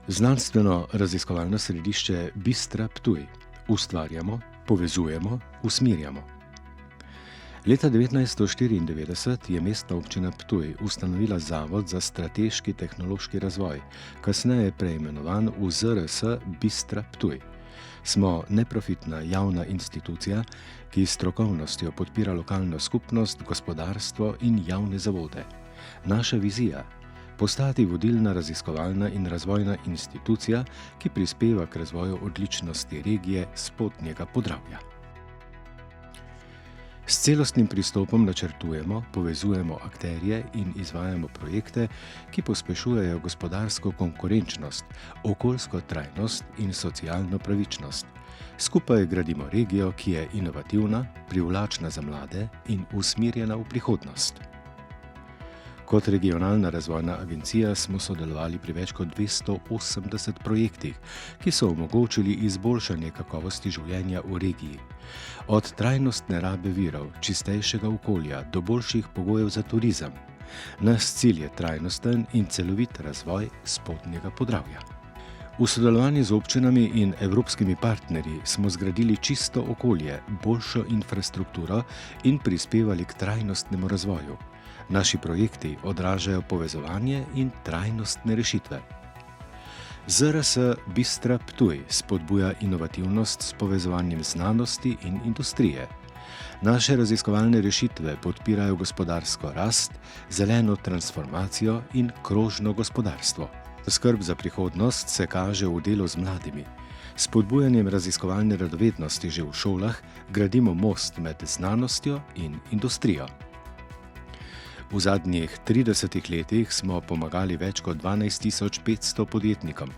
Znanstveno-raziskovalno središče Bistra Ptuj. Ustvarjamo, povezujemo, usmerjamo. Leta 1994 je Mestna občina Ptuj ustanovila Zavod za strateški tehnološki razvoj, kasneje preimenovan v ZRS Bistra Ptuj. Smo neprofitna javna institucija, ki s strokovnostjo podpira lokalno skupnost, gospodarstvo in javne zavode. Naša vizija: postati vodilna raziskovalna in razvojna institucija, ki prispeva k razvoju odličnosti regije Spodnjega Podravja. S celostnim pristopom načrtujemo, povezujemo akterje in izvajamo projekte, ki pospešujejo gospodarsko konkurenčnost, okoljsko trajnost in socialno pravičnost. Skupaj gradimo regijo, ki je inovativna, privlačna za mlade in usmerjena v prihodnost. Kot regionalna razvojna agencija smo sodelovali pri več kot 280 projektih, ki so omogočili izboljšanje kakovosti življenja v regiji. Od trajnostne rabe virov, čistejšega okolja do boljših pogojev za turizem. Naš cilj je trajnosten in celovit razvoj Spodnjega Podravja. V sodelovanju z občinami in evropskimi partnerji smo zgradili čisto okolje, boljšo infrastrukturo in prispevali k trajnostnemu razvoju. Naši projekti odražajo povezovanje in trajnostne rešitve. ZRS Bistra Ptuj spodbuja inovativnost s povezovanjem znanosti in industrije. Naše raziskovalne rešitve podpirajo gospodarsko rast, zeleno transformacijo in krožno gospodarstvo. Skrb za prihodnost se kaže v delu z mladimi. S spodbujanjem raziskovalne radovednosti že v šolah gradimo most med znanostjo in industrijo. V zadnjih 30 letih smo pomagali več kot 12.500 podjetnikom.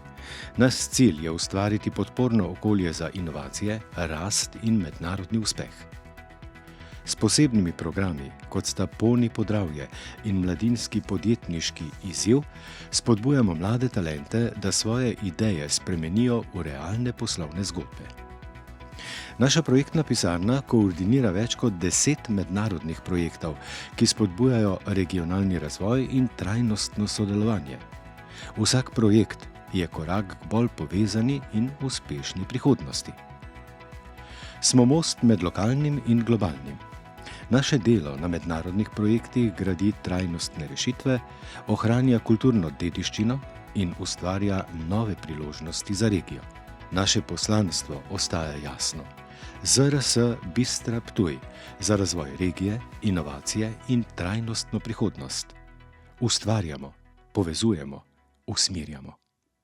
Naš cilj je ustvariti podporno okolje za inovacije, rast in mednarodni uspeh. S posebnimi programi, kot sta Polni Podravje in Mladinski podjetniški izziv, spodbujamo mlade talente, da svoje ideje spremenijo v realne poslovne zgodbe. Naša projektna pisarna koordinira več kot 10 mednarodnih projektov, ki spodbujajo regionalni razvoj in trajnostno sodelovanje. Vsak projekt je korak k bolj povezani in uspešni prihodnosti. Smo most med lokalnim in globalnim. Naše delo na mednarodnih projektih gradi trajnostne rešitve, ohranja kulturno dediščino in ustvarja nove priložnosti za regijo. Naše poslanstvo ostaja jasno. ZRS Bistra Ptuj za razvoj regije, inovacije in trajnostno prihodnost. Ustvarjamo, povezujemo, usmerjamo.